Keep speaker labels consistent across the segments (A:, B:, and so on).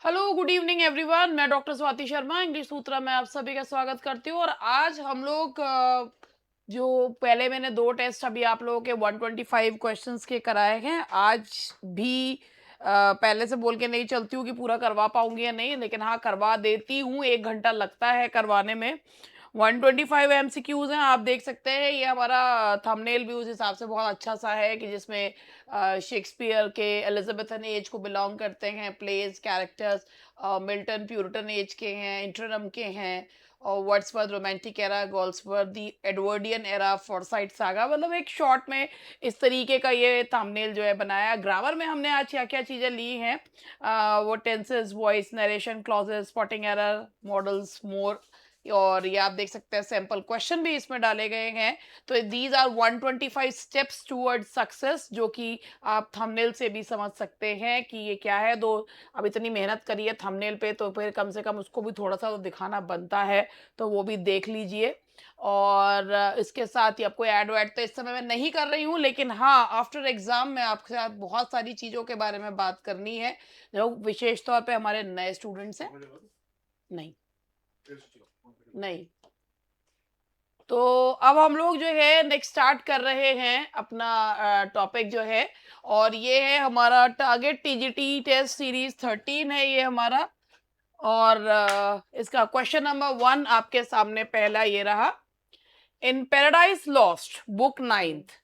A: Hello good evening everyone. मैं doctor Swati Sharma English सूत्रा में आप सभी का स्वागत करती हूँ। और आज हम लोग जो पहले मैंने दो टेस्ट अभी आप लोगों के 125 क्वेश्चंस के कराए हैं, आज भी पहले से बोल के नहीं चलती हूँ कि पूरा करवा पाऊंगी या नहीं, लेकिन हाँ करवा देती हूँ। 1 घंटा लगता है करवाने में। 125 एमसीक्यूज हैं, आप देख सकते हैं। ये हमारा थंबनेल भी उस हिसाब से बहुत अच्छा सा है कि जिसमें शेक्सपियर के एलिजाबेथन एज को बिलोंग करते हैं plays characters, Milton Puritan age के हैं, इंटरनम के हैं, और Wordsworth romantic era, Galsworthy the Edwardian era, Forsyte Saga. मतलब एक शॉर्ट में इस तरीके का ये थंबनेल जो है बनाया। ग्रामर में हमने आज क्या क्या चीज़ें ली हैं, वो tenses, voice, narration, clauses, spotting error, modals, more, और ये आप देख सकते हैं सैंपल क्वेश्चन भी इसमें डाले गए हैं। तो these are 125 steps toward success, जो कि आप थंबनेल से भी समझ सकते हैं कि ये क्या है। दो अब इतनी मेहनत करी है थंबनेल पे, तो फिर कम से कम उसको भी थोड़ा सा तो दिखाना बनता है, तो वो भी देख लीजिए। और इसके साथ ही आपको ऐड वैड तो इस समय मैं नहीं कर रही हूँ, लेकिन हाँ आफ्टर एग्जाम में आपके साथ बहुत सारी चीज़ों के बारे में बात करनी है, जो विशेष तौर पे हमारे नए स्टूडेंट्स हैं। नहीं, नहीं। तो अब हम लोग जो है नेक्स्ट स्टार्ट कर रहे हैं अपना टॉपिक जो है, और ये है हमारा टारगेट टीजीटी टेस्ट सीरीज 13 है ये हमारा। और इसका क्वेश्चन नंबर 1 आपके सामने पहला ये रहा। In Paradise Lost book 9th,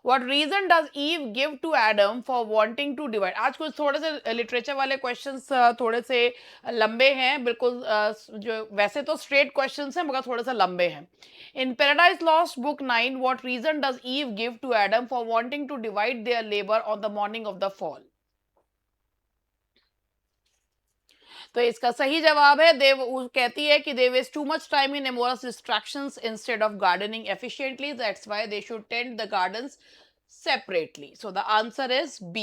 A: what reason does Eve give to Adam for wanting to divide. आज कुछ थोड़े से लिटरेचर वाले क्वेश्चंस थोड़े से लंबे हैं, बिल्कुल जो वैसे तो स्ट्रेट क्वेश्चंस हैं मगर थोड़े से लंबे हैं। In Paradise Lost book 9, what reason does Eve give to Adam for wanting to divide their labour on the morning of the fall. तो इसका सही जवाब है, देव कहती है कि they waste too much time in amorous distractions instead of gardening efficiently, that's why they should tend the gardens separately. So the answer is B.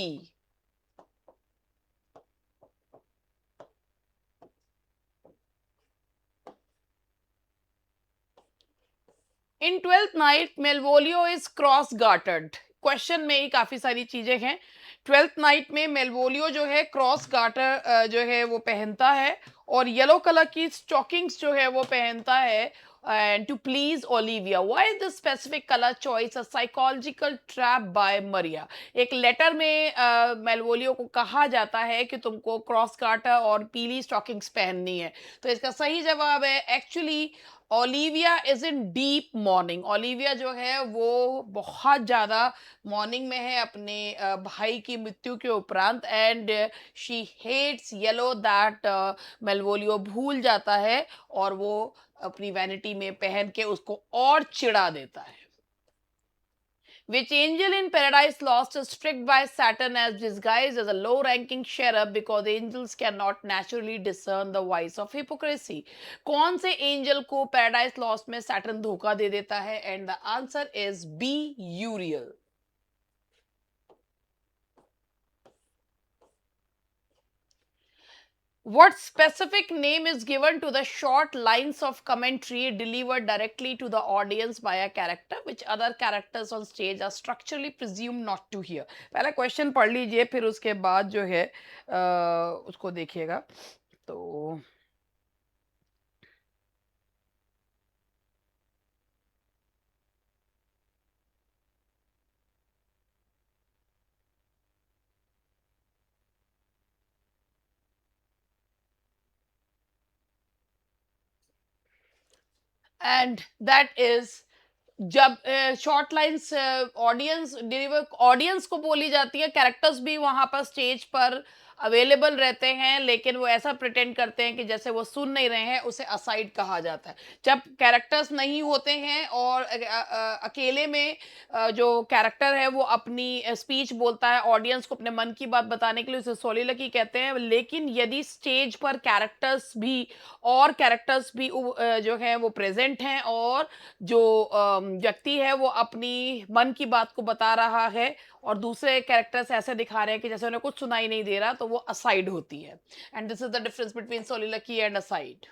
A: In 12th night, Malvolio is cross gartered. Question में ही काफी सारी चीजें हैं। 12th night में मेलवोलियो जो है cross girder जो है वो पहनता है, और येलो कलर की स्टॉकिंग्स जो है वो पहनता है, and to please Olivia. Why is the specific colour choice a psychological trap by Maria. एक लेटर में मेलवोलियो को कहा जाता है कि तुमको क्रॉस गार्टर और पीली स्टॉकिंग्स पहननी है। तो इसका सही जवाब है actually Olivia is in deep morning. Olivia जो है वो बहुत ज़्यादा मॉर्निंग में है अपने भाई की मृत्यु के उपरांत, and she hates yellow that Malvolio भूल जाता है, और वो अपनी वैनिटी में पहन के उसको और चिढ़ा देता है। Which angel in paradise lost is tricked by Saturn as disguised as a low ranking cherub because angels cannot naturally discern the voice of hypocrisy. कौन से एंजल को पैराडाइज लॉस्ट में सैटर्न धोखा दे देता है? And the answer is B, Uriel. What specific name is given to the short lines of commentary delivered directly to the audience by a character which other characters on stage are structurally presumed not to hear? पहला question पढ़ लीजिए, फिर उसके बाद जो है उसको देखिएगा। तो एंड दैट इज, जब शॉर्ट लाइंस ऑडियंस को बोली जाती है, कैरेक्टर्स भी वहां पर स्टेज पर अवेलेबल रहते हैं, लेकिन वो ऐसा प्रिटेंड करते हैं कि जैसे वो सुन नहीं रहे हैं, उसे असाइड कहा जाता है। जब कैरेक्टर्स नहीं होते हैं और अकेले में जो कैरेक्टर है वो अपनी स्पीच बोलता है ऑडियंस को अपने मन की बात बताने के लिए, उसे सोलिलकी कहते हैं। लेकिन यदि स्टेज पर कैरेक्टर्स भी और कैरेक्टर्स भी जो है वो प्रेजेंट हैं, और जो व्यक्ति है वो अपनी मन की बात को बता रहा है, और दूसरे कैरेक्टर्स ऐसे दिखा रहे हैं कि जैसे उन्हें कुछ सुनाई नहीं दे रहा, तो वो असाइड होती है। And this is the difference between soliloquy and aside.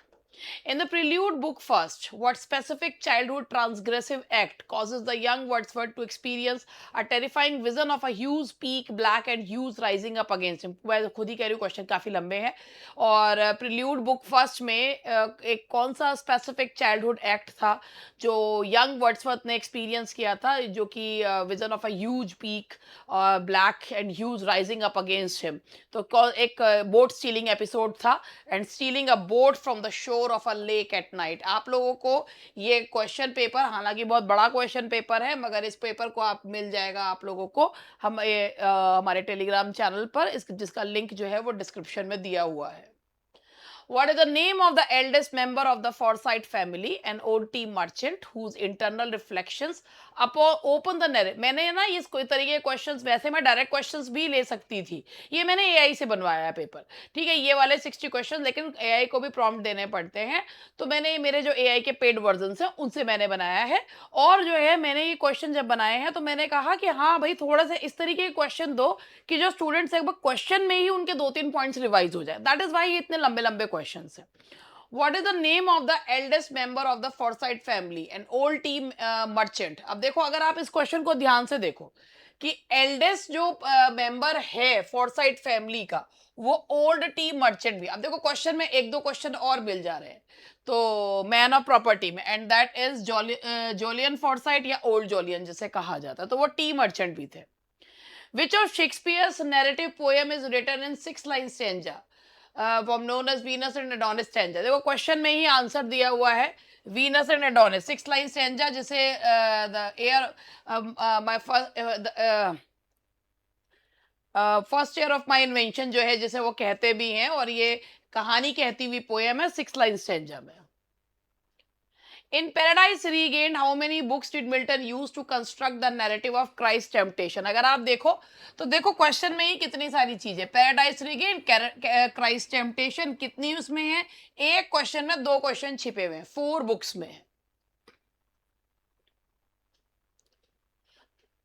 A: In the prelude book first, what specific childhood transgressive act causes the young Wordsworth to experience a terrifying vision of a huge peak, black and hues rising up against him? मैं खुद ही कह रही हूँ, question काफी लंबे हैं। और prelude book first में एक कौन सा स्पेसिफिक चाइल्डहुड एक्ट था जो यंग वर्ड्सवर्थ ने एक्सपीरियंस किया था, जो कि vision of a huge peak, black and huge rising up against him? तो एक बोट स्टीलिंग एपिसोड था, and stealing a boat from the shore of a lake at night. आप लोगों को ये क्वेश्चन पेपर, हालांकि बहुत बड़ा क्वेश्चन पेपर है, मगर इस पेपर को आप मिल जाएगा आप लोगों को हमारे टेलीग्राम चैनल पर, जिसका लिंक जो है वो डिस्क्रिप्शन में दिया हुआ है। What is the name of the eldest member of the Forsyth family? An old tea merchant whose internal reflections open the narrative. मैंने ना इस कोई तरीके के क्वेश्चंस, वैसे मैं डायरेक्ट क्वेश्चंस भी ले सकती थी, ये मैंने एआई से बनवाया है पेपर। ठीक है, ये वाले 60 क्वेश्चन, लेकिन एआई को भी प्रॉम्प्ट देने पड़ते हैं, तो मैंने मेरे जो एआई के पेड वर्जन है उनसे मैंने बनाया है। और जो है मैंने ये क्वेश्चन जब बनाए हैं तो मैंने कहा कि हाँ भाई, थोड़ा सा इस तरीके के क्वेश्चन दो कि जो स्टूडेंट्स एक बार क्वेश्चन में ही उनके 2-3 पॉइंट्स रिवाइज हो जाए। दैट इज वाई इतने लंबे लंबे क्वेश्चन है। What is the name of the eldest member of the Forsyth family? An old tea merchant. अब देखो, अगर आप इस क्वेश्चन को ध्यान से देखो कि एल्डेस्ट जो मेंबर है फोर्साइट फैमिली का, वो ओल्ड टी मर्चेंट भी। अब देखो क्वेश्चन में एक दो क्वेश्चन और मिल जा रहे हैं, तो मैन ऑफ प्रॉपर्टी में, and that is Julian Forsyte या ओल्ड जोलियन जिसे कहा जाता है, तो वो टी मर्चेंट भी थे। Which of Shakespeare's narrative poem is written in 6-line stanza? From known as Venus and Adonis stanza. देखो क्वेश्चन में ही आंसर दिया हुआ है, Venus and Adonis 6-line stanza, जिसे the air my first year of my invention जो है, जिसे वो कहते भी हैं, और ये कहानी कहती हुई पोएम है 6-line stanza में। In Paradise Regained, how many books did Milton use to construct the narrative of Christ's temptation? अगर आप देखो तो देखो क्वेश्चन में ही कितनी सारी चीजें, पैराडाइज रीगेन, क्राइस्ट टेम्पटेशन, कितनी उसमें है? एक क्वेश्चन में दो क्वेश्चन छिपे हुए हैं, 4 बुक्स में है।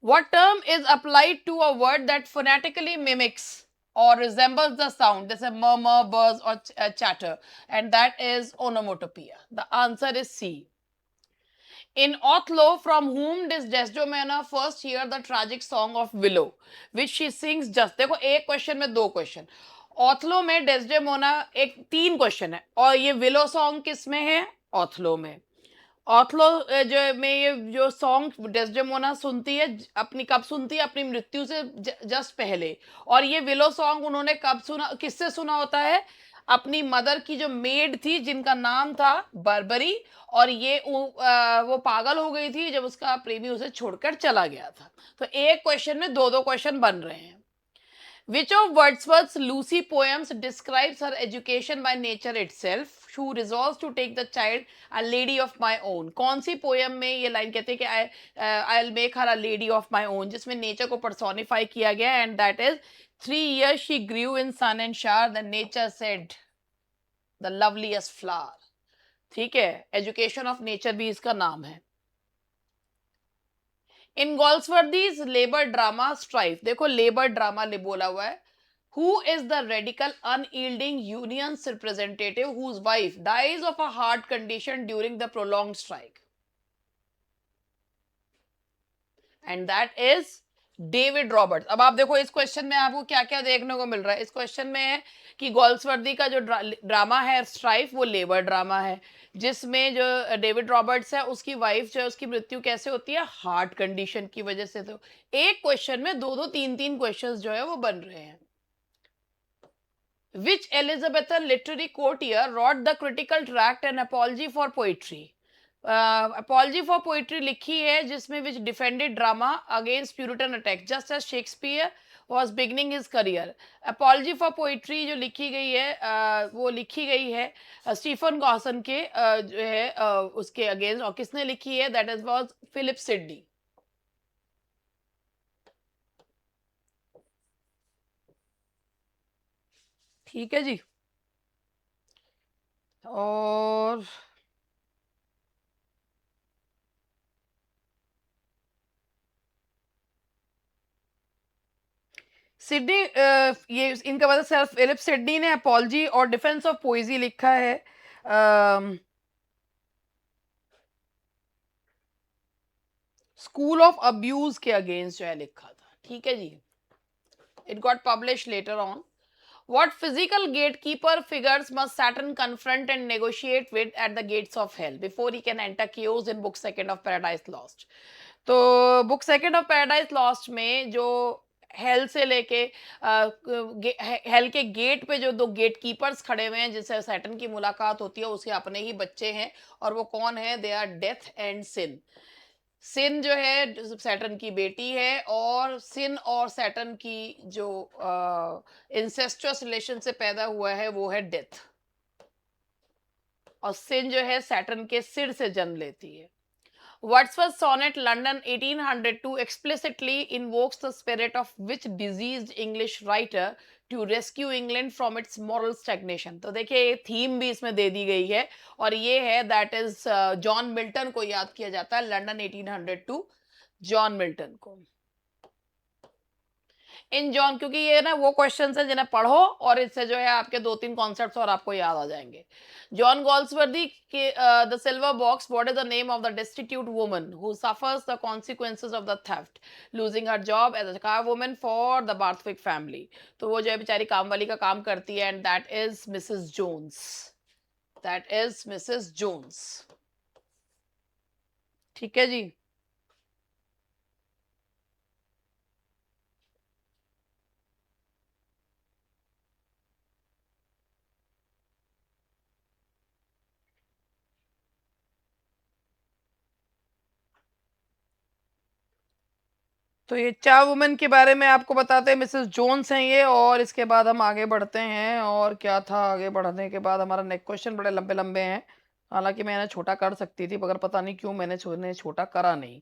A: What term is applied to a word that phonetically mimics or resembles the sound, जैसे murmur, buzz or chatter, and that is onomatopoeia? The answer is C. In Othello, from whom does Desdemona first hear the tragic song of Willow, which she sings just? देखो एक question में दो question. ऑथलो में Desdemona, एक 3 question है, और ये willow song किस में है? ऑथलो में। ऑथलो जो में ये जो सॉन्ग डेस्डेमोना सुनती है, अपनी कब सुनती है? अपनी मृत्यु से जस्ट पहले। और ये विलो सॉन्ग उन्होंने कब सुना, किससे सुना होता है? अपनी मदर की जो मेड थी, जिनका नाम था बर्बरी, और ये वो पागल हो गई थी जब उसका प्रेमी उसे छोड़कर चला गया था। तो एक क्वेश्चन में दो दो क्वेश्चन बन रहे हैं। Which of Wordsworth's Lucy poems describes her education by nature itself? Who resolves to take the child a lady of my own? कौन सी पोएम में ये लाइन कहते हैं कि I'll make her a lady of my own, जिसमें nature को personify किया गया, and that is 3 years she grew in sun and shower, then nature said the loveliest flower. ठीक है, एजुकेशन ऑफ नेचर भी इसका नाम है। इन गोल्सवर्दीज लेबर ड्रामा स्ट्राइफ, देखो लेबर ड्रामा बोला हुआ है। Who is the radical, unyielding union's representative whose wife dies of a heart condition during the prolonged strike? And that is David Roberts. अब आप देखो इस क्वेश्चन में आपको क्या क्या देखने को मिल रहा है। इस क्वेश्चन में है कि गोल्सवर्दी का जो ड्रामा है स्ट्राइफ, वो लेबर ड्रामा है, जिसमें जो डेविड रॉबर्ट्स है, उसकी वाइफ जो है, उसकी मृत्यु कैसे होती है? हार्ट कंडीशन की वजह से। तो एक क्वेश्चन में दो दो तीन तीन क्वेश्चंस जो है वो बन रहे हैं। Which Elizabethan literary courtier wrote the critical tract An Apology for Poetry? Apology for Poetry लिखी है, जिसमें which defended drama against Puritan attack just as Shakespeare was beginning his career. Apology for Poetry जो लिखी गई है, वो लिखी गई है स्टीफन गॉसन के जो है उसके अगेंस्ट, और किसने लिखी है? That is was Philip Sidney. ठीक है जी। और सिडनी, ये इनका मतलब सिर्फ फिलिप सिडनी ने अपॉलजी और डिफेंस ऑफ पोइजी लिखा है। स्कूल ऑफ अब्यूज के अगेंस्ट जो है लिखा था, ठीक है जी। It got publish later on. What physical gatekeeper figures must Saturn confront and negotiate with at the gates of hell before he can enter chaos in book second of Paradise Lost? तो book second of paradise lost में जो hello से लेके hello के gate पे जो दो gate keepers खड़े हुए हैं जिससे सैटर्न की मुलाकात होती है, उसके अपने ही बच्चे हैं। और वो कौन है? दे आर डेथ एंड सिन। सिन जो है सैटर्न की बेटी है, और सिन और सैटर्न की जो इंसेस्टुअस रिलेशन से पैदा हुआ है वो है डेथ। और सिन जो है सैटर्न के सिर से जन्म लेती है। Wordsworth's sonnet London 1802 explicitly invokes the spirit of which diseased English writer to rescue England from its moral stagnation? तो देखिए ये थीम भी इसमें दे दी गई है, और ये है दैट इज जॉन मिल्टन को याद किया जाता है, लंदन 1802 जॉन मिल्टन को। इन जॉन, क्योंकि ये ना वो क्वेश्चन है जिन्हें पढ़ो और इससे जो है आपके दो तीन कॉन्सेप्ट्स और आपको याद आ जाएंगे। जॉन गॉल्सवर्दी के the silver box, what is the name of the destitute woman who suffers the consequences of the theft losing her job as a car woman for the Barthwick family? तो वो जो है बेचारी काम वाली का काम करती है, and that is Mrs Jones. That is Mrs Jones. ठीक है जी। तो ये चार वुमेन के बारे में आपको बताते हैं, मिसेस जोन्स हैं ये। और इसके बाद हम आगे बढ़ते हैं, और क्या था आगे बढ़ने के बाद हमारा नेक्स्ट क्वेश्चन बड़े लंबे लंबे हैं। हालांकि मैंने छोटा कर सकती थी, मगर पता नहीं क्यों मैंने छोटा करा नहीं,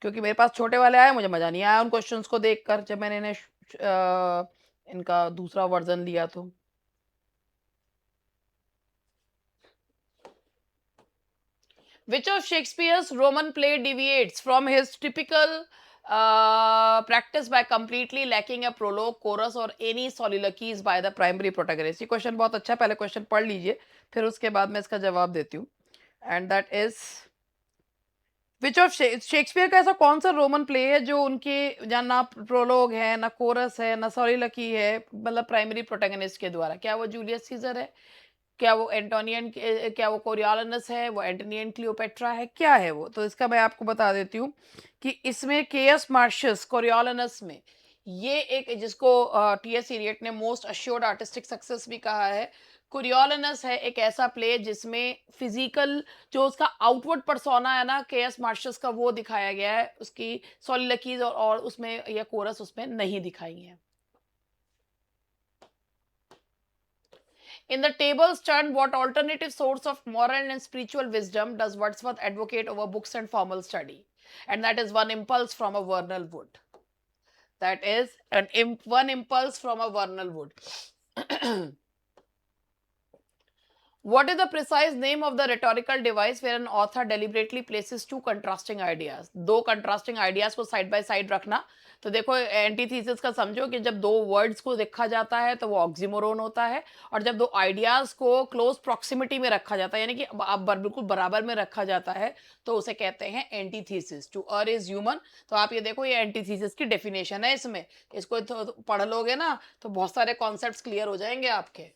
A: क्योंकि मेरे पास छोटे वाले आए, मुझे मजा नहीं आया उन क्वेश्चंस को देखकर जब मैंने इन्हें इनका दूसरा वर्जन लिया तो। Which of Shakespeare's Roman play deviates from his typical practice by completely lacking a prologue, chorus or any soliloquies by the primary protagonist? ये क्वेश्चन बहुत अच्छा है, पहले क्वेश्चन पढ़ लीजिए फिर उसके बाद मैं इसका जवाब देती हूँ। And that is which of Shakespeare का ऐसा कौन सा रोमन प्ले है जो उनके जहाँ ना प्रोलोग है, ना कोरस है, ना सॉलिलकी है, मतलब प्राइमरी प्रोटैगनिस्ट के द्वारा? क्या वो जूलियस सीजर है? क्या वो एंटोनियन, क्या वो कोरियोलानस है? वो एंटोनियन क्लियोपेट्रा है? क्या है वो? तो इसका मैं आपको बता देती हूँ कि इसमें केएस मार्शस कोरियोलानस में, ये एक जिसको टीएस इलियट ने मोस्ट अश्योर्ड आर्टिस्टिक सक्सेस भी कहा है, कोरियोलानस है एक ऐसा प्ले जिसमें फिजिकल जो उसका आउटवर्ड पर्सोना है ना केएस मार्शस का, वो दिखाया गया है। उसकी सॉलिलकीज और उसमें या कोरस उसमें नहीं दिखाई है। In the tables turn, what alternative source of moral and spiritual wisdom does Wordsworth advocate over books and formal study? And that is one impulse from a vernal wood. That is one impulse from a vernal wood. What is the precise name of the rhetorical device where an author deliberately places two contrasting ideas? दो contrasting ideas को side by side रखना। तो देखो antithesis का समझो कि जब दो वर्ड्स को देखा जाता है तो वो ऑक्सीमोरोन होता है, और जब दो आइडियाज को क्लोज प्रॉक्सिमिटी में रखा जाता है, यानी कि अब बिल्कुल बराबर में रखा जाता है, तो उसे कहते हैं antithesis. To err is human. तो आप ये देखो, ये एंटीथीसिस की डेफिनेशन है इसमें। इसको तो पढ़ लोगे ना तो बहुत सारे कॉन्सेप्ट्स क्लियर हो जाएंगे आपके।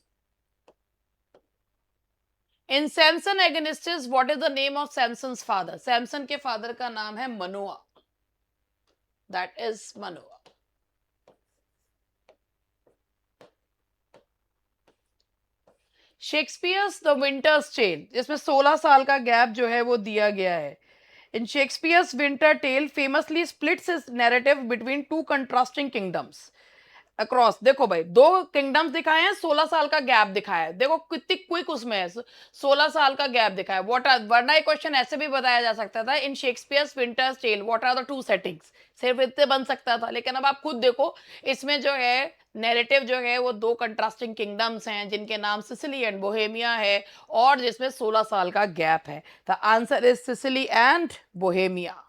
A: In Samson Agonistes, what is the name of Samson's father? Samson के फादर का नाम है Manoah. That is Manoah. Shakespeare's the Winter's Tale, जिसमें 16 साल का गैप जो है वो दिया गया है। In Shakespeare's Winter Tale famously splits his narrative between two contrasting kingdoms across. देखो भाई, दो किंगडम्स दिखाए हैं, 16 साल का गैप दिखाया है। देखो कितनी क्विक उसमें है, 16 साल का गैप दिखाया है। व्हाट आर, वरना ये क्वेश्चन ऐसे भी बताया जा सकता था, in Shakespeare's Winter's Tale what are the two settings, सिर्फ इतने बन सकता था। लेकिन अब आप खुद देखो, इसमें जो है नैरेटिव जो है वो दो कंट्रास्टिंग किंगडम्स हैं जिनके नाम सिसिली एंड बोहेमिया है, और जिसमें 16 साल का गैप है। The answer is Sicily and Bohemia.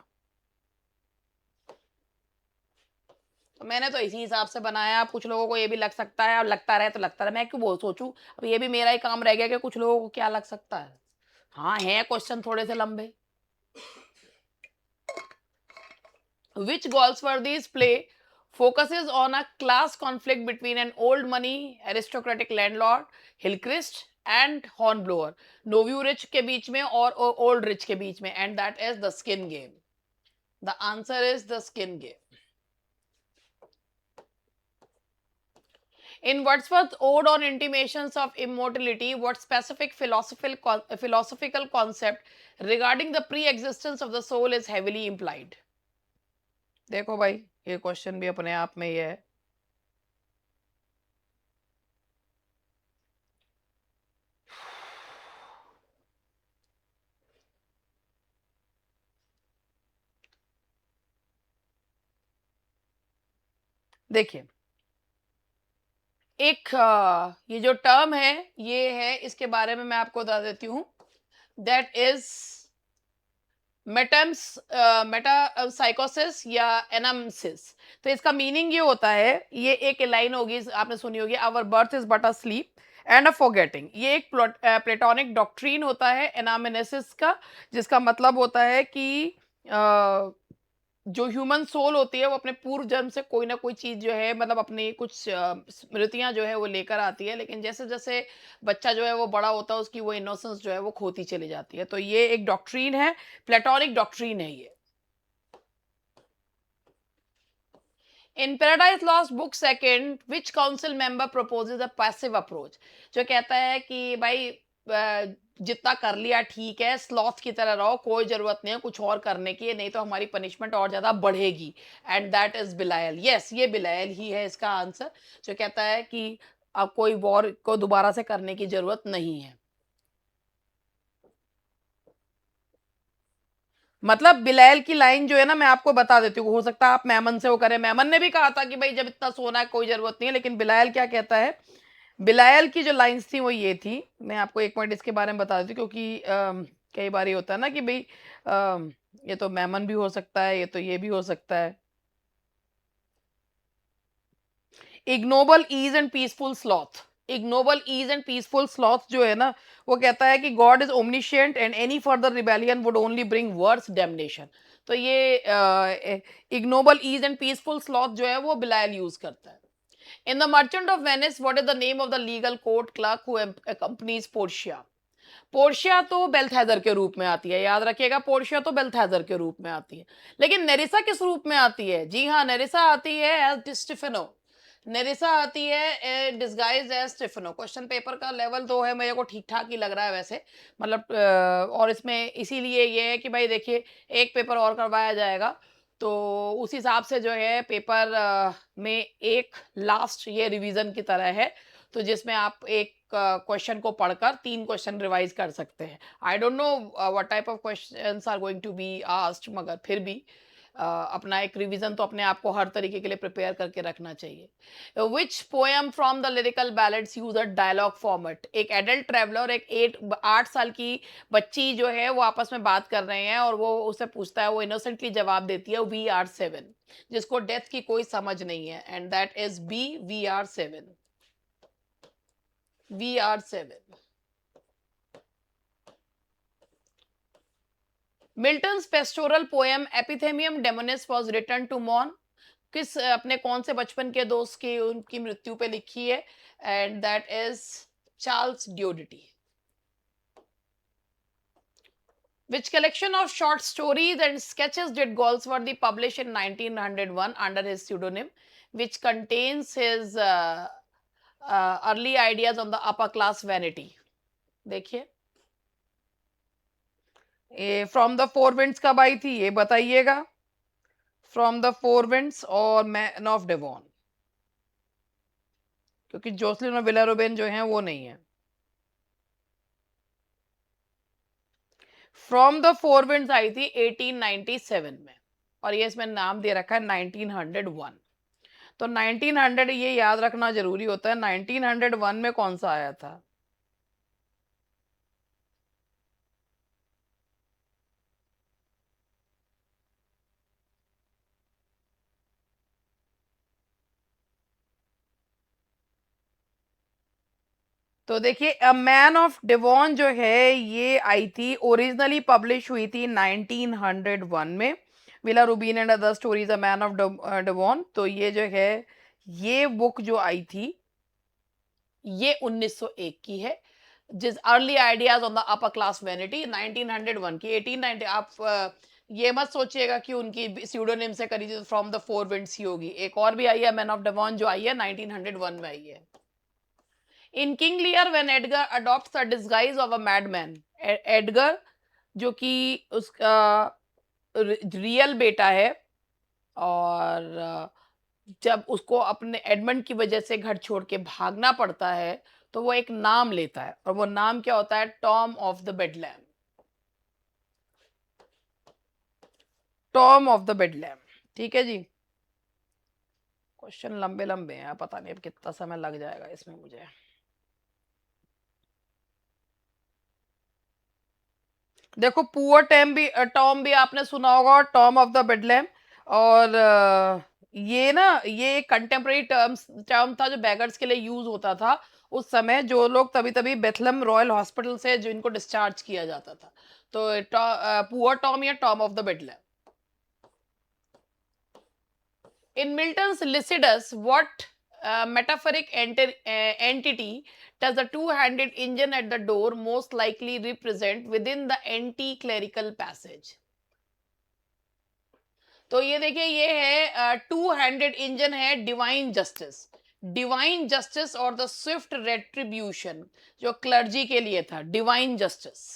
A: तो मैंने तो इसी हिसाब से बनाया। अब कुछ लोगों को ये भी लग सकता है, और लगता रहे तो लगता रहे, मैं क्यों वो सोचूं। अब ये भी मेरा ही काम रह गया कि कुछ लोगों को क्या लग सकता है। हाँ, है क्वेश्चन थोड़े से लंबे। Which Goldsworthy's play focuses on a class conflict between an old money aristocratic landlord, Hillcrist, and Hornblower, Noview rich के बीच में और old rich के बीच में, and that is the skin game. The answer is the skin game. In Wordsworth's Ode on Intimations of Immortality, what specific philosophical concept regarding the pre-existence of the soul is heavily implied? देखो भाई, ये question भी अपने आप में ये है। देखिए, एक ये जो टर्म है, ये है, इसके बारे में मैं आपको बता देती हूँ। दैट इज मेटम्स मेटासाइकोसिस या एनामसिस। तो इसका मीनिंग ये होता है, ये एक लाइन होगी, आपने सुनी होगी, our birth is but a sleep and a forgetting. ये एक प्लेटोनिक डॉक्ट्रीन होता है एनामिनेसिस का, जिसका मतलब होता है कि जो ह्यूमन सोल होती है वो अपने पूर्व जन्म से कोई ना कोई चीज जो है, मतलब अपनी कुछ स्मृतियां जो है वो लेकर आती है, लेकिन जैसे जैसे बच्चा जो है वो बड़ा होता है, उसकी वो इनोसेंस जो है वो खोती चली जाती है। तो ये एक डॉक्ट्रीन है, प्लेटोनिक डॉक्ट्रीन है ये। In Paradise Lost book second which council member proposes a passive approach, जो कहता है कि भाई जितना कर लिया ठीक है, स्लॉथ की तरह रहो, कोई जरूरत नहीं है कुछ और करने की, नहीं तो हमारी पनिशमेंट और ज्यादा बढ़ेगी। And that is Belial. Yes, ये बिलायल ही है इसका आंसर, जो कहता है कि अब कोई वॉर को दोबारा से करने की जरूरत नहीं है। मतलब बिलायल की लाइन जो है ना, मैं आपको बता देती हूँ, हो सकता है आप मेमन से वो करें। मेमन ने भी कहा था कि भाई जब इतना सोना है कोई जरूरत नहीं है, लेकिन बिलायल क्या कहता है, बिलायल की जो लाइंस थी वो ये थी। मैं आपको एक पॉइंट इसके बारे में बता देती हूँ, क्योंकि कई बार ये होता है ना कि भाई ये तो मेमन भी हो सकता है, ये तो ये भी हो सकता है। Ignoble ease and peaceful sloth, ignoble ease and peaceful sloth जो है ना, वो कहता है कि God is omniscient and any further rebellion would only bring worse damnation. तो ये ignoble ease and peaceful sloth जो है वो बिलायल यूज करता है। In The Merchant of Venice, what is the name of the legal court clerk who accompanies Portia? Portia तो बेल्थेजर के रूप में आती है, याद रखिएगा, पोर्शिया तो बेल्थेजर के रूप में आती है। लेकिन नेरिसा किस रूप में आती है? जी हाँ, नेरिसा आती है एज डिस्टिफेनो। नेरिसा आती है disguise as Stephano. Question paper का लेवल तो है, मेरे को ठीक ठाक ही लग रहा है वैसे, मतलब और इसमें इसीलिए ये है कि भाई देखिए, एक पेपर और करवाया जाएगा, तो उस हिसाब से जो है पेपर में एक लास्ट ये रिवीजन की तरह है, तो जिसमें आप एक क्वेश्चन को पढ़कर 3 क्वेश्चन रिवाइज कर सकते हैं। I don't know what type of questions are going to be asked, मगर फिर भी अपना एक रिवीजन तो अपने आप को हर तरीके के लिए प्रिपेयर करके रखना चाहिए। Which poem from the lyrical ballads use a dialogue format? एक एडल्ट ट्रेवलर, एक 8 साल की बच्ची जो है वो आपस में बात कर रहे हैं, और वो उससे पूछता है, वो इनोसेंटली जवाब देती है वी आर 7, जिसको डेथ की कोई समझ नहीं है, and that is B, we are 7। We are 7। Milton's pastoral poem Epitaphium Damonis was written to mourn, किस अपने कौन से बचपन के दोस्त की उनकी मृत्यु पे लिखी है? And that is Charles Diodati. Which collection of short stories and sketches did Galsworthy publish in 1901 under his pseudonym, which contains his early ideas on the upper class vanity? देखिए, ये फ्रॉम द फोर विंड्स कब आई थी ये बताइएगा। From the four winds और man of Devon, क्योंकि Joslin और विलारोबेन जो हैं वो नहीं है। फ्रॉम द फोर विंड्स आई थी 1897 में, और ये इसमें नाम दे रखा है 1901। तो 1900 ये याद रखना जरूरी होता है, 1901 में कौन सा आया था? तो देखिए अ मैन ऑफ डिवॉन जो है ये आई थी, ओरिजिनली पब्लिश हुई थी 1901 में। Villa Rubin and other stories a man of Devon, तो ये जो है ये बुक जो आई थी ये 1901 की है। जिस early ideas on the upper class vanity 1901 की 1890। आप ये मत सोचिएगा कि उनकी स्यूडोनिम से करी थी फ्रॉम द फोर विंड्स ही होगी। एक और भी आई है मैन ऑफ डिवॉन जो आई है 1901 में आई है। In King Lear when Edgar adopts the disguise of a madman, Edgar जो कि उसका रियल बेटा है, और जब उसको अपने एडमंड की वजह से घर छोड़ के भागना पड़ता है तो वो एक नाम लेता है, और वो नाम क्या होता है? Tom of the Bedlam. Tom of the Bedlam. ठीक है जी। क्वेश्चन लंबे लंबे हैं, पता नहीं अब कितना समय लग जाएगा इसमें मुझे। देखो पुअर टॉम भी आपने सुना होगा, और टॉम ऑफ द बेडलैम। और ये ना ये कंटेम्प्रेरी टर्म था जो बैगर्स के लिए यूज होता था उस समय, जो लोग तभी तभी बेथलम रॉयल हॉस्पिटल से जिनको डिस्चार्ज किया जाता था। तो पुअर टॉम या Tom of the Bedlam. In Milton's Lycidas, what metaphoric entity does the two-handed engine at the door most likely represent within the anti-clerical passage? तो ये देखिए ये है टू हैंडेड इंजन है, डिवाइन जस्टिस। डिवाइन जस्टिस और the Swift retribution जो clergy के लिए था, divine justice.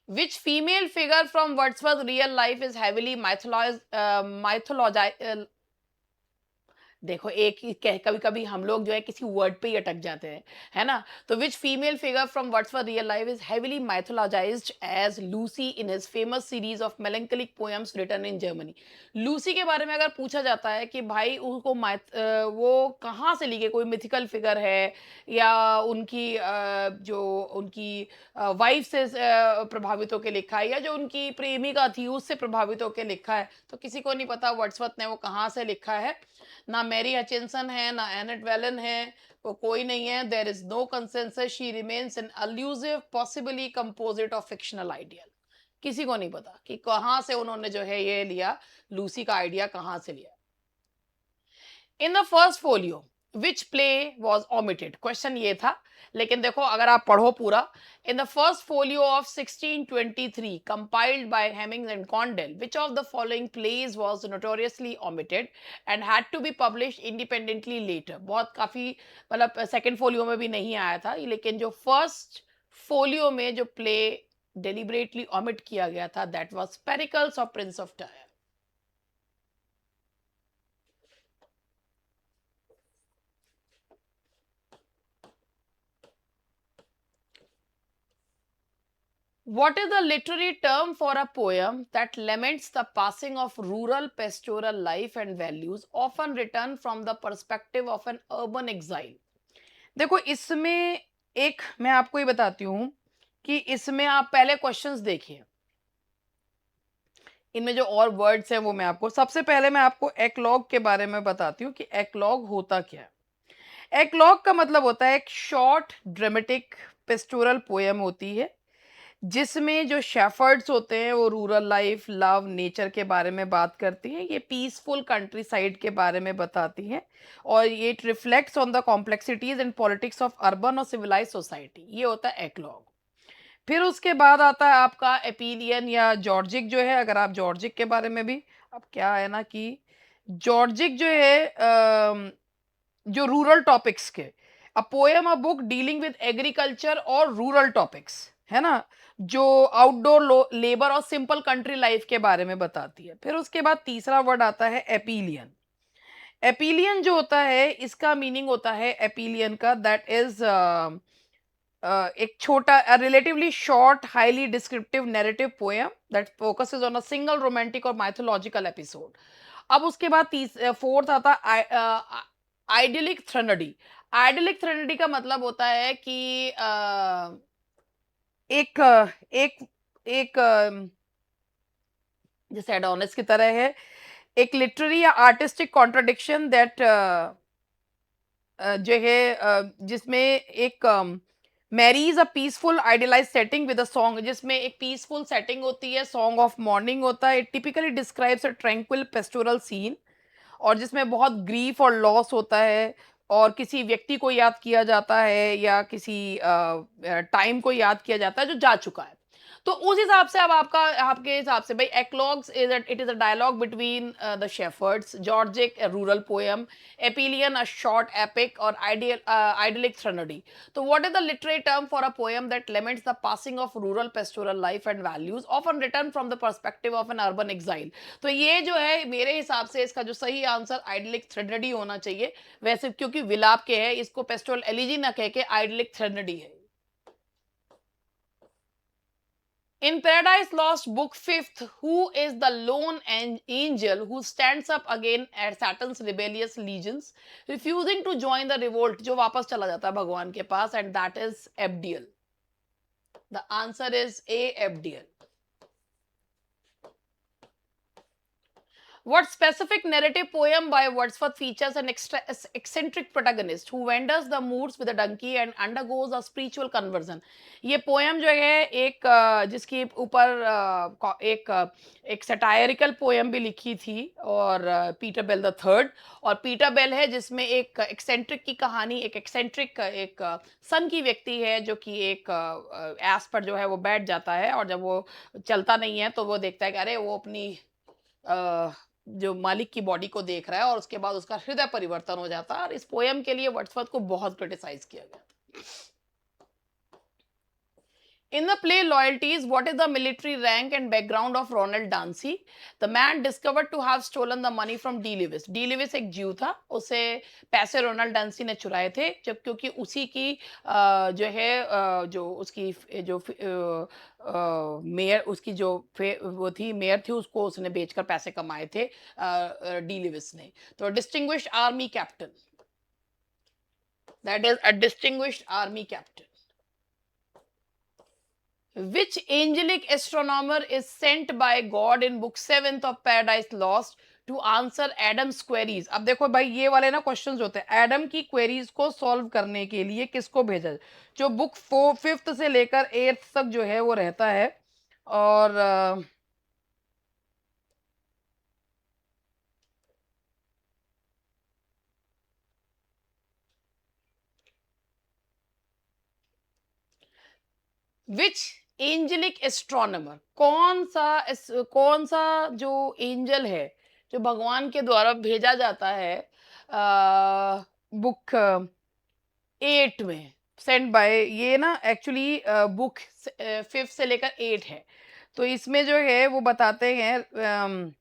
A: Which female figure from Wordsworth's real life is heavily mythologized? देखो एक ही कभी कभी हम लोग जो है किसी वर्ड पे ही अटक जाते हैं, है ना? तो which female figure from Wordsworth real life is heavily mythologised as Lucy in his famous series of melancholic poems written in Germany. Lucy के बारे में अगर पूछा जाता है कि भाई उसको वो कहाँ से लिखे, कोई मिथिकल फिगर है या उनकी जो उनकी वाइफ से प्रभावित होकर लिखा है, या जो उनकी प्रेमिका थी उससे प्रभावित होकर लिखा है, तो किसी को नहीं पता वर्ड्सवर्थ ने वो कहाँ से लिखा है। ना मैरी हचिंसन है, ना एनेट वेलन है, वो कोई नहीं है। There is no consensus, she remains an elusive possibly composite of fictional ideal. किसी को नहीं पता कि कहाँ से उन्होंने जो है ये लिया, लूसी का आइडिया कहाँ से लिया। In the first folio which play was omitted, question ये था, लेकिन देखो अगर आप पढ़ो पूरा। In the first folio of 1623 compiled by Hemmings and Condell, which of the following plays was notoriously omitted and had to be published independently later? बहुत काफी मतलब सेकंड फोलियो में भी नहीं आया था, लेकिन जो फर्स्ट फोलियो में जो प्ले डेलिबरेटली ओमिट किया गया था that was Pericles of Prince of tyre. What is the literary term for a poem that laments the passing of rural pastoral life and values, often written from the perspective of an urban exile? देखो इसमें एक मैं आपको ये बताती हूँ कि इसमें आप पहले क्वेश्चंस देखिए, इनमें जो और वर्ड्स हैं वो मैं आपको सबसे पहले मैं आपको एक्लॉग के बारे में बताती हूँ कि एक्लॉग होता क्या है। एक्लॉग का मतलब होता है एक शॉर्ट ड्रामेटिक पेस्टोरल पोएम होती है, जिसमें जो शेफर्ड्स होते हैं वो रूरल लाइफ, लव, नेचर के बारे में बात करती हैं। ये पीसफुल कंट्री साइड के बारे में बताती हैं, और ये it reflects on the complexities and politics of urban और सिविलाइज सोसाइटी। ये होता है एक्लॉग। फिर उसके बाद आता है आपका एपीलियन या जॉर्जिक जो है। अगर आप जॉर्जिक के बारे में भी, अब क्या है ना कि जॉर्जिक जो है जो रूरल टॉपिक्स के, a poem a book dealing with agriculture और रूरल टॉपिक्स, है ना, जो आउटडोर लेबर और सिंपल कंट्री लाइफ के बारे में बताती है। फिर उसके बाद तीसरा वर्ड आता है एपीलियन। एपीलियन जो होता है इसका मीनिंग होता है एपीलियन का दैट इज एक छोटा relatively short highly descriptive narrative poem that focuses on a single romantic और माइथोलॉजिकल एपिसोड। अब उसके बाद फोर्थ आता आइडियलिक थ्रेनडी। आइडियलिक थ्रेनडी का मतलब होता है कि एक एक एक जैसे एडोनिस की तरह है, एक लिटरेरी या आर्टिस्टिक कॉन्ट्रडिक्शन दैट जो है जिसमें एक Mary is a peaceful idealize setting with a song, जिसमें एक पीसफुल सेटिंग होती है, सॉन्ग ऑफ मॉर्निंग होता है, it typically describes a tranquil pastoral scene, और जिसमें बहुत ग्रीफ और लॉस होता है, और किसी व्यक्ति को याद किया जाता है या किसी टाइम को याद किया जाता है जो जा चुका है। तो उस हिसाब से अब आपका आपके हिसाब से भाई eclogues it is a dialogue between the shepherds, Georgic rural poem, epyllion a short epic, और आइडियलिक थ्रेनडी। तो what is the literary term for a poem that laments the passing of rural pastoral life and values often written from the perspective of an urban exile. तो ये जो है मेरे हिसाब से इसका जो सही आंसर आइडलिक थ्रेनडी होना चाहिए। वैसे क्योंकि विलाप के है, इसको पेस्टोरल एलिजी ना कह के आइडलिक थ्रेनडी है। In Paradise Lost, Book Fifth, who is the lone angel who stands up again at Saturn's rebellious legions, refusing to join the revolt, जो वापस चला जाता है भगवान के पास, and that is Abdiel. The answer is A, Abdiel. What specific narrative poem by Wordsworth features an eccentric protagonist who wanders the moods with a donkey and undergoes a spiritual conversion? ये poem जो है एक जिसके ऊपर एक satirical poem भी लिखी थी, और पीटर बेल द थर्ड, और पीटर बेल है जिसमें एक एक्सेंट्रिक की कहानी, एक एक्सेंट्रिक एक सन की व्यक्ति है जो कि एक एस पर जो है वो बैठ जाता है, और जब वो चलता नहीं है तो वो देखता है कि अरे वो अपनी जो मालिक की बॉडी को देख रहा है, और उसके बाद उसका हृदय परिवर्तन हो जाता है, और इस पोएम के लिए वर्ड्सवर्थ को बहुत क्रिटिसाइज किया गया। In the play Loyalties, what is the military rank and background of Ronald Dancy? The man discovered to have stolen the money from D. Lewis. D. Lewis एक जीव था, उसे पैसे रोनाल्ड डांसी ने चुराए थे, जब क्योंकि उसी की जो है जो उसकी जो मेयर उसकी जो वो थी मेयर थी, उसको उसने बेचकर पैसे कमाए थे डी लिविस ने। तो distinguished army captain, that is a distinguished army captain. Which angelic astronomer is sent by God in book 7th of Paradise Lost to answer Adam's queries? अब देखो भाई ये वाले ना क्वेश्चंस होते हैं, एडम की क्वेरीज को सॉल्व करने के लिए किसको भेजा जाए? जो बुक 5th से लेकर 8th तक जो है वो रहता है, और विच एंजेलिक एस्ट्रोनमर, कौन सा जो एंजल है जो भगवान के द्वारा भेजा जाता है बुक 8 में, सेंड बाय, ये ना एक्चुअली बुक 5th से लेकर 8 है। तो इसमें जो है वो बताते हैं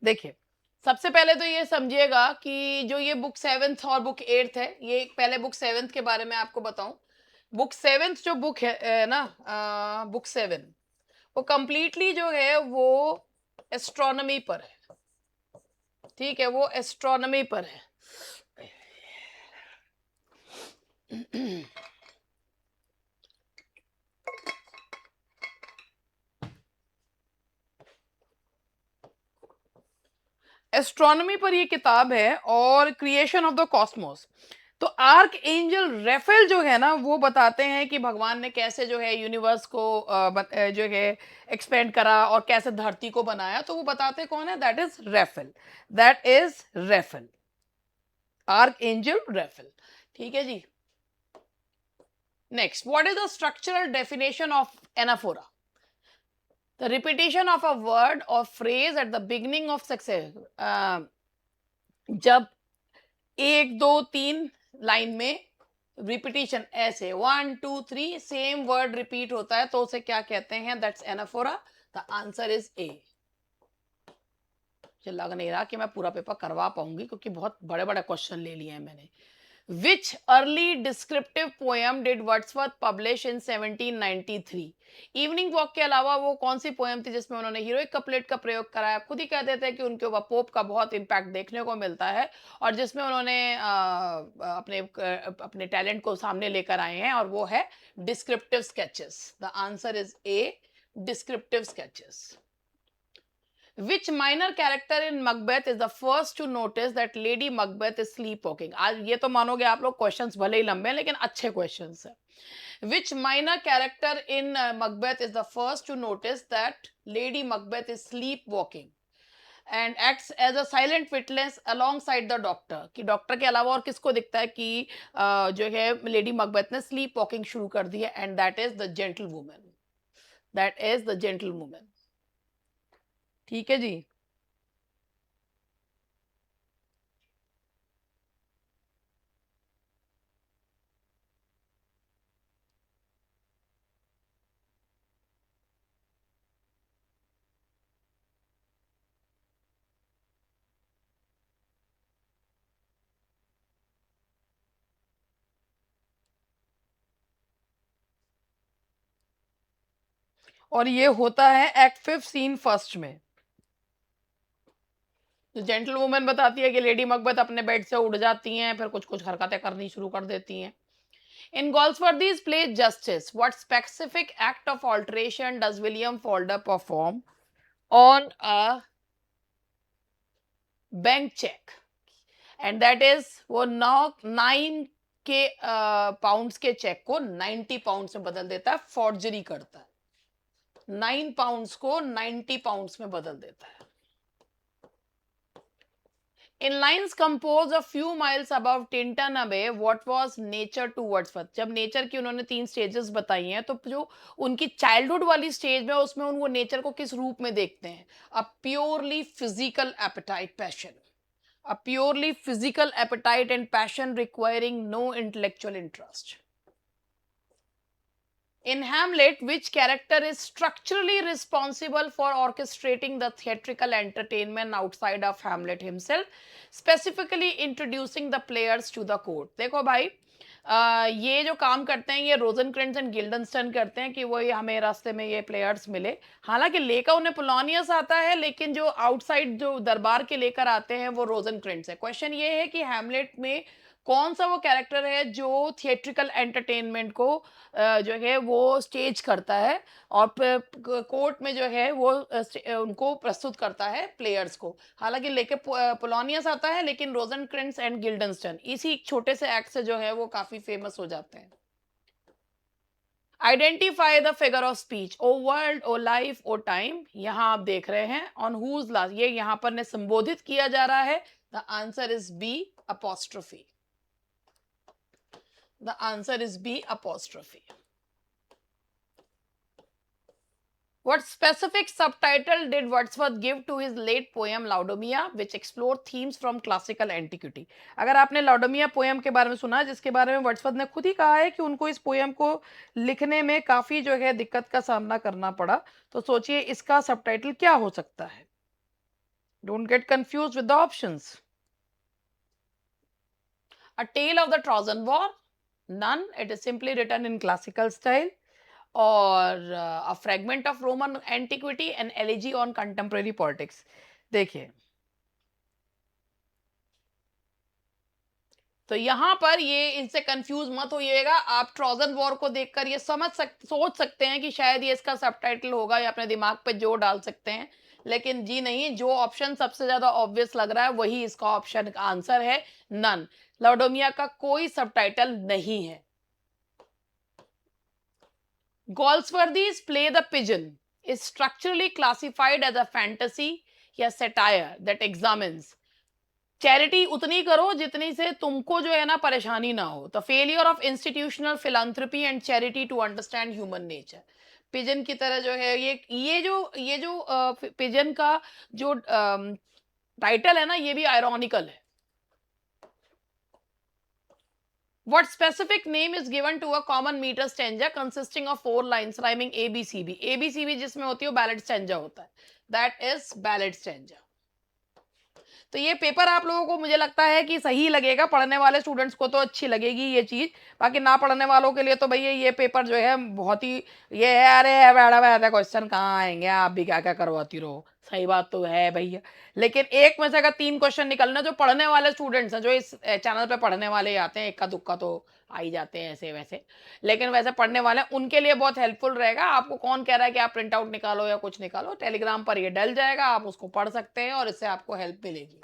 A: देखिए, सबसे पहले तो ये समझिएगा कि जो ये बुक 7th और बुक 8th है, ये पहले बुक 7th के बारे में आपको बताऊं। बुक 7th जो बुक है ना, बुक 7 वो कंप्लीटली जो है वो एस्ट्रोनॉमी पर है। ठीक है, वो एस्ट्रोनॉमी पर है। एस्ट्रोनॉमी पर ये किताब है, और क्रिएशन ऑफ द कॉस्मोस। तो आर्क एंजल रेफेल जो है ना वो बताते हैं कि भगवान ने कैसे जो है यूनिवर्स को जो है एक्सपेंड करा और कैसे धरती को बनाया। तो वो बताते कौन है? That is Raphael, that is Raphael, archangel Raphael. ठीक है जी। Next, what is the structural definition of anaphora? The repetition of a word or phrase at the beginning of success. जब 1 2 3 लाइन में रिपीटिशन ऐसे 1 2 3 same word repeat होता है तो उसे क्या कहते हैं? That's anaphora. The answer is a. मुझे लग नहीं रहा कि मैं पूरा पेपर करवा पाऊंगी क्योंकि बहुत बड़े बड़े क्वेश्चन ले लिए हैं मैंने। Which early descriptive poem did Wordsworth publish in 1793? Evening walk के अलावा वो कौन सी पोएम थी जिसमें उन्होंने हीरोइक कपलेट का प्रयोग कराया? खुद ही कह देते हैं कि उनके ऊपर पोप का बहुत इम्पैक्ट देखने को मिलता है और जिसमें उन्होंने अपने टैलेंट को सामने लेकर आए हैं और वो है descriptive sketches. The answer is a, descriptive sketches. Which minor character in Macbeth is the first to notice that Lady Macbeth is sleepwalking? आज ये तो मानोगे आप लोग, क्वेश्चंस भले ही लंबे हैं लेकिन अच्छे क्वेश्चंस हैं. Which minor character in Macbeth is the first to notice that Lady Macbeth is sleepwalking and acts as a silent witness alongside the doctor? कि डॉक्टर के अलावा और किसको दिखता है कि जो है लेडी मकबेथ ने स्लीप वॉकिंग शुरू कर दी है, and that is the gentle woman. That is the gentle woman. ठीक है जी. और ये होता है एक्ट 5 सीन फर्स्ट में. तो जेंटल वुमन बताती है कि लेडी मकबथ अपने बेड से उठ जाती हैं, फिर कुछ कुछ हरकतें करनी शुरू कर देती हैं. In Goldsworthy's play Justice, what specific act of alteration does William Falder perform on a bank check? And that is वो 9 के पाउंड्स के चेक को 90 पाउंड्स में बदल देता है, फॉर्जरी करता है. 9 पाउंड्स को 90 पाउंड्स में बदल देता है. In lines composed a few miles above Tintanabe, what was nature to Wordsworth? जब नेचर की उन्होंने 3 स्टेजेस बताई हैं, तो जो उनकी चाइल्डहुड वाली स्टेज में उसमें वो नेचर को किस रूप में देखते हैं? A purely physical appetite passion. A purely physical appetite and passion requiring no intellectual interest. In Hamlet, which character is structurally responsible for orchestrating the theatrical entertainment outside of Hamlet himself, specifically introducing the players to the court? देखो भाई, ये जो काम करते हैं ये रोजनक्रेंट्ज and गिल्डनस्टन करते हैं कि वो ये हमें रास्ते में ये प्लेयर्स मिले. हालांकि लेकर उन्हें पोलोनियस आता है, लेकिन जो आउटसाइड जो दरबार के लेकर आते हैं वो रोजनक्रेंट्ज है. क्वेश्चन ये है कि हैमलेट में कौन सा वो कैरेक्टर है जो थिएट्रिकल एंटरटेनमेंट को जो है वो स्टेज करता है और कोर्ट में जो है वो उनको प्रस्तुत करता है प्लेयर्स को. हालांकि लेके पोलोनियस आता है, लेकिन रोजनक्रेंट्ज एंड गिल्डनस्टन इसी छोटे से एक्ट से जो है वो काफी फेमस हो जाते हैं. Identify the figure of speech. O world, O life, O time. यहां आप देख रहे हैं ऑन हुज लास्ट, ये यहां पर ने संबोधित किया जा रहा है. The answer is B, apostrophe. The answer is B, apostrophe. What specific subtitle did Wordsworth give to his late poem Laodamia, which explored themes from classical antiquity? अगर आपने लाउडोमिया पोएम के बारे में सुना, जिसके बारे में वर्ड्सवर्थ ने खुद ही कहा है कि उनको इस पोएम को लिखने में काफी जो है दिक्कत का सामना करना पड़ा, तो सोचिए इसका सबटाइटल क्या हो सकता है. Don't get confuse with the options. A Tale of the Trojan War? None. It is simply written in classical style. और a fragment of Roman antiquity, an elegy on contemporary politics. देखिए, तो यहां पर ये इनसे कंफ्यूज मत होइएगा. आप Trojan war को देखकर ये सोच सकते हैं कि शायद ये इसका सबटाइटल होगा, या अपने दिमाग पे जोर डाल सकते हैं, लेकिन जी नहीं. जो ऑप्शन सबसे ज्यादा ऑब्वियस लग रहा है वही इसका ऑप्शन का आंसर है, नन. लाउडोमिया का कोई सबटाइटल नहीं है. Goldsworthy's play The Pigeon is structurally classified as a fantasy या satire that examines. चैरिटी उतनी करो जितनी से तुमको जो है ना परेशानी ना हो. The failure of institutional philanthropy and charity to understand human nature. Pigeon की तरह जो है ये जो पिजन का जो टाइटल है ना, ये भी आयरॉनिकल है. What specific name is given to a common meter stanza consisting of 4 lines rhyming ABCB? ABCB जिसमें होती है वो ballad stanza होता है. That is ballad stanza. तो ये पेपर आप लोगों को मुझे लगता है कि सही लगेगा, पढ़ने वाले स्टूडेंट्स को तो अच्छी लगेगी ये चीज़, बाकी ना पढ़ने वालों के लिए तो भैया ये पेपर जो है बहुत ही ये है, अरे मैडम ऐसे क्वेश्चन कहाँ आएँगे, आप भी क्या-क्या करवाती रहो। सही बात तो है भैया, लेकिन एक में से अगर 3 क्वेश्चन निकलना जो पढ़ने वाले स्टूडेंट्स हैं, जो इस चैनल पे पढ़ने वाले ही आते हैं, इक्का-दुक्का तो आ ही जाते हैं ऐसे-वैसे। लेकिन वैसे पढ़ने वाले हैं, उनके लिए बहुत हेल्पफुल रहेगा। आपको कौन कह रहा है कि आप प्रिंट आउट निकालो या कुछ निकालो, टेलीग्राम पर ये डल जाएगा, आप उसको पढ़ सकते हैं और इससे आपको हेल्प मिलेगी।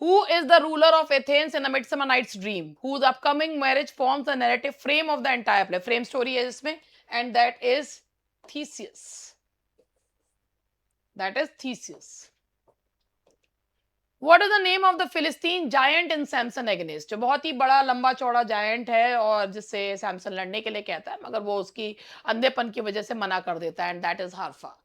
A: Who is the ruler of Athens in A Midsummer Night's Dream? Whose upcoming marriage forms the narrative frame of the entire play. Frame story है इसमें, and that is Theseus. That is Theseus. What is the name of the Philistine giant in Samson against? जो बहुत ही बड़ा लंबा चौड़ा giant है और जिससे सैमसन लड़ने के लिए कहता है, मगर वो उसकी अंधेपन की वजह से मना कर देता है, and that is Harpha.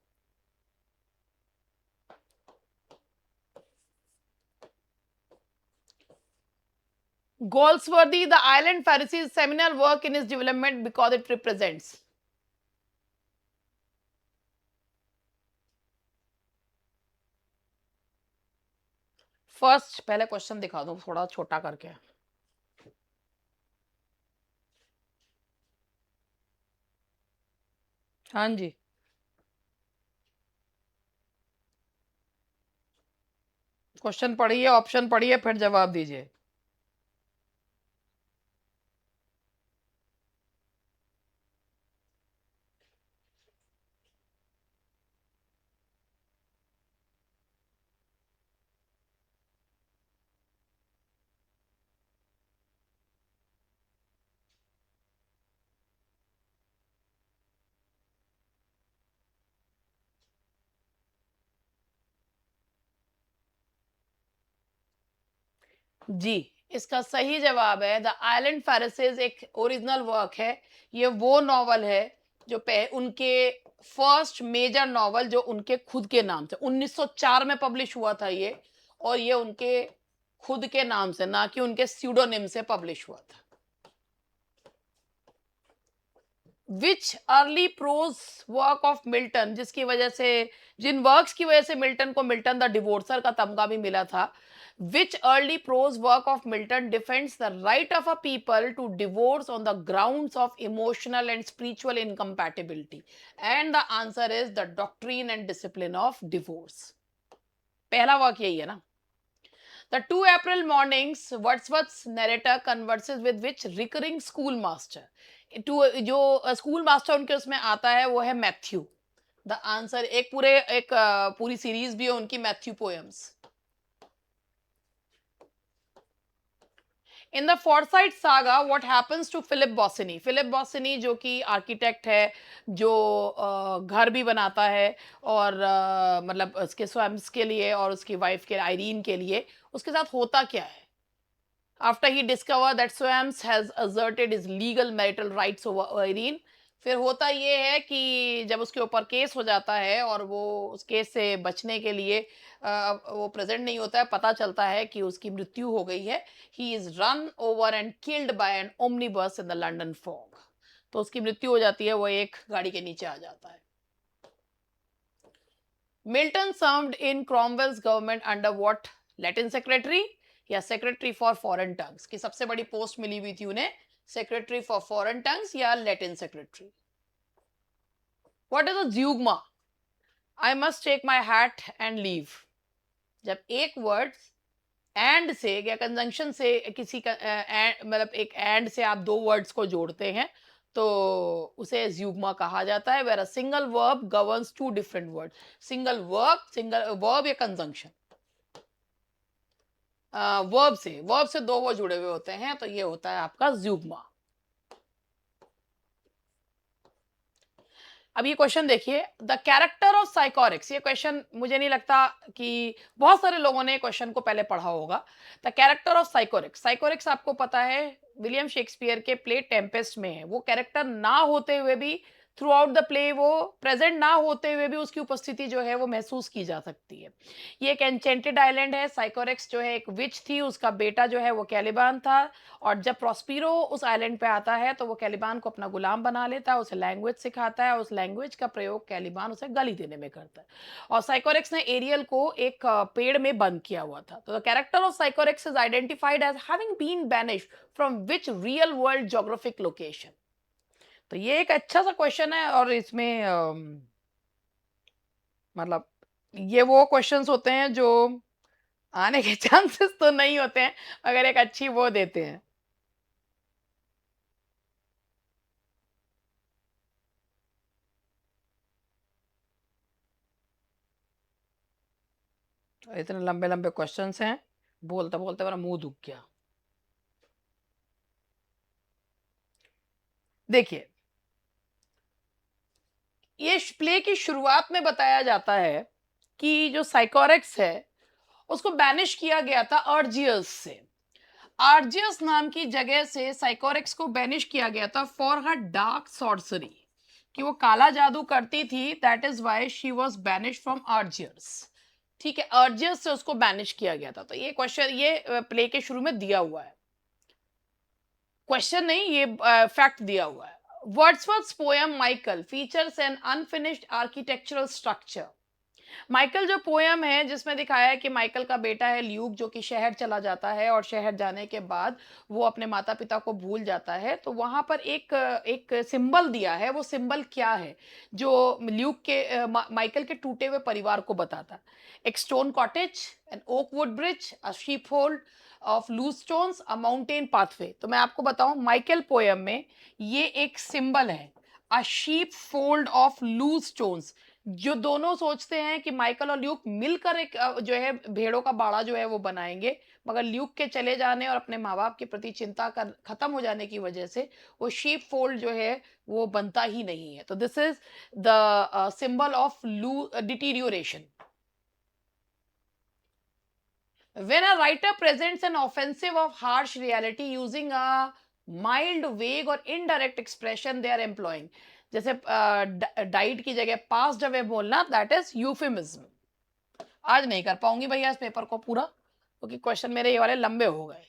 A: Goldsworthy, the Island Pharisees' seminal work in his development because it represents. First पहले क्वेश्चन दिखा दो थोड़ा छोटा करके। हाँ जी, क्वेश्चन पढ़िए, ऑप्शन पढ़िए, फिर जवाब दीजिए। जी, इसका सही जवाब है द आइलैंड फेरिसेस, एक ओरिजिनल वर्क है। ये वो नॉवल है जो उनके फर्स्ट मेजर नॉवल जो उनके खुद के नाम से 1904 में पब्लिश हुआ था ये, और ये उनके खुद के नाम से, ना कि उनके स्यूडोनिम से पब्लिश हुआ था। Which early prose work of Milton, जिसकी वजह से, जिन वर्क्स की वजह से मिल्टन को मिल्टन द डिवोर्सर का तमगा भी मिला था, which early prose work of Milton defends the right of a people to divorce on the grounds of emotional and spiritual incompatibility, and the answer is the doctrine and discipline of divorce. पहला work यही है ना। The 2 April mornings, Wordsworth's narrator converses with which recurring schoolmaster? जो school master उनके उसमें आता है वो है मैथ्यू। द आंसर एक पूरी सीरीज भी है उनकी, Matthew poems. In the Forsyte Saga what happens to Philip Bosinney? Philip Bosinney जो कि आर्किटेक्ट है, जो घर भी बनाता है, और मतलब उसके स्वयं के लिए और उसकी वाइफ के आयरीन के लिए, उसके साथ होता क्या है? After he discovered that Swams has asserted his legal marital rights over Irene, फिर होता ये है कि जब उसके ऊपर केस हो जाता है और वो उस केस से बचने के लिए वो प्रेजेंट नहीं होता है, पता चलता है कि उसकी मृत्यु हो गई है। He is run over and killed by an omnibus in the London fog. तो उसकी मृत्यु हो जाती है, वो एक गाड़ी के नीचे आ जाता है। Milton served in Cromwell's government under what Latin secretary या सेक्रेटरी फॉर फॉरेन टंग्स? की सबसे बड़ी पोस्ट मिली हुई थी उन्हें, सेक्रेटरी फॉर फॉरेन टंग्स या Latin secretary? What is a zeugma? I must take my hat and leave. जब एक वर्ड एंड से या कंजंक्शन से किसी का मतलब एक एंड से आप दो वर्ड्स को जोड़ते हैं तो उसे ज्यूगमा कहा जाता है। Where a single verb governs two different word. Single verb या कंजंक्शन, वर्ब से दो वो जुड़े हुए होते हैं, तो ये होता है आपका ज्यूगमा। अब ये क्वेश्चन देखिए, द कैरेक्टर ऑफ साइकोरिक्स। ये क्वेश्चन मुझे नहीं लगता कि बहुत सारे लोगों ने क्वेश्चन को पहले पढ़ा होगा। द कैरेक्टर ऑफ साइकोरिक्स, साइकोरिक्स आपको पता है विलियम शेक्सपियर के प्ले टेम्पेस्ट में है। वो कैरेक्टर ना होते हुए भी थ्रू आउट द प्ले वो प्रेजेंट ना होते हुए भी उसकी उपस्थिति जो है वो महसूस की जा सकती है। ये एक एन्चेंटेड आइलैंड है। साइकोरेक्स जो है एक विच थी, उसका बेटा जो है वो कैलिबान था। और जब प्रॉस्पिरो उस आइलैंड पे आता है तो वो कैलिबान को अपना गुलाम बना लेता है, उसे लैंग्वेज सिखाता है, उस लैंग्वेज का प्रयोग कैलिबान उसे गाली देने में करता है। और साइकोरेक्स ने एरियल को एक पेड़ में बंद किया हुआ था। तो the character of Sycorax is identified as having been banished from which real world geographic location. तो ये एक अच्छा सा क्वेश्चन है और इसमें मतलब ये वो क्वेश्चंस होते हैं जो आने के चांसेस तो नहीं होते हैं, अगर एक अच्छी वो देते हैं। इतने लंबे-लंबे क्वेश्चंस हैं, बोलते-बोलते मेरा मुँह दुख गया। देखिए, ये प्ले की शुरुआत में बताया जाता है कि जो साइकोरेक्स है, उसको बैनिश किया गया था अर्जियस से। आर्जियस नाम की जगह से साइकोरेक्स को बैनिश किया गया था फॉर हर डार्क सॉर्सरी, कि वो काला जादू करती थी। That is why she was banish from Algiers. ठीक है, अर्जियस से उसको बैनिश किया गया था। तो ये क्वेश्चन ये प्ले के शुरू में दिया हुआ है, क्वेश्चन नहीं, ये फैक्ट दिया हुआ है। Wordsworth's poem Michael features an unfinished architectural structure. Michael जो पोयम है जिसमें दिखाया है कि माइकल का बेटा है ल्यूक, जो कि शहर चला जाता है और शहर जाने के बाद वो अपने माता पिता को भूल जाता है। तो वहां पर एक सिंबल दिया है। वो सिंबल क्या है जो ल्यूक के माइकल के टूटे हुए परिवार को बताता है? एक stone cottage, an oak wood bridge, a sheep hold of loose stones, a mountain pathway. तो मैं आपको बताऊं, माइकल पोयम में ये एक सिंबल है, a sheep fold of loose stones. जो दोनों सोचते हैं कि माइकल और ल्यूक मिलकर एक जो है भेड़ों का बाड़ा जो है वो बनाएंगे, मगर ल्यूक के चले जाने और अपने माँ बाप के प्रति चिंता कर खत्म हो जाने की वजह से वो शीप फोल्ड जो है वो बनता ही नहीं है। तो this is the symbol of लू deterioration. When a writer presents an offensive or harsh reality using a mild, vague or indirect expression they are employing, जैसे डाइट की जगह पास्ट अवे बोलना, दैट इज यूफिमिज्म। आज नहीं कर पाऊंगी भैया इस पेपर को पूरा, क्योंकि क्वेश्चन मेरे ये वाले लंबे हो गए।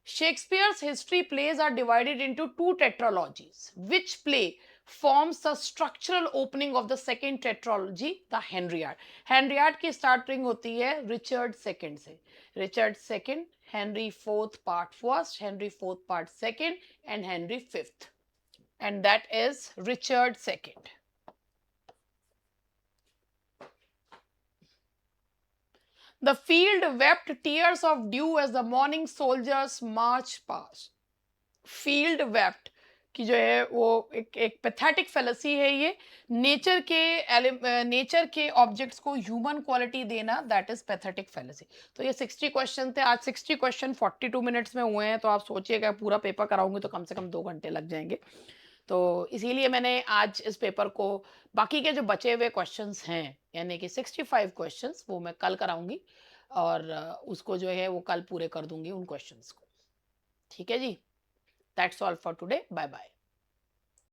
A: Shakespeare's history plays are divided into two tetralogies. Which play forms the structural opening of the second tetralogy, the Henriade? Henriade की starting होती है Richard II से। Richard II, Henry IV part first, Henry IV part second, and Henry V. And that is Richard II. The field wept tears of dew as the morning soldiers marched past. Field wept की जो है वो एक pathetic palsy है ये। Nature के objects को human quality देना, दैट इज पैथेटिक फेलसी। तो ये 60 क्वेश्चन थे। आज 60 क्वेश्चन 42 मिनट्स में हुए हैं। तो आप सोचिएगा पूरा पेपर कराऊंगी तो कम से कम 2 घंटे लग जाएंगे। तो इसीलिए मैंने आज इस पेपर को, बाकी के जो बचे हुए क्वेश्चंस हैं यानी कि 65 क्वेश्चंस, वो मैं कल कराऊंगी। और उसको जो है वो कल पूरे कर दूंगी उन क्वेश्चंस को। ठीक है जी। That's all for today. Bye bye.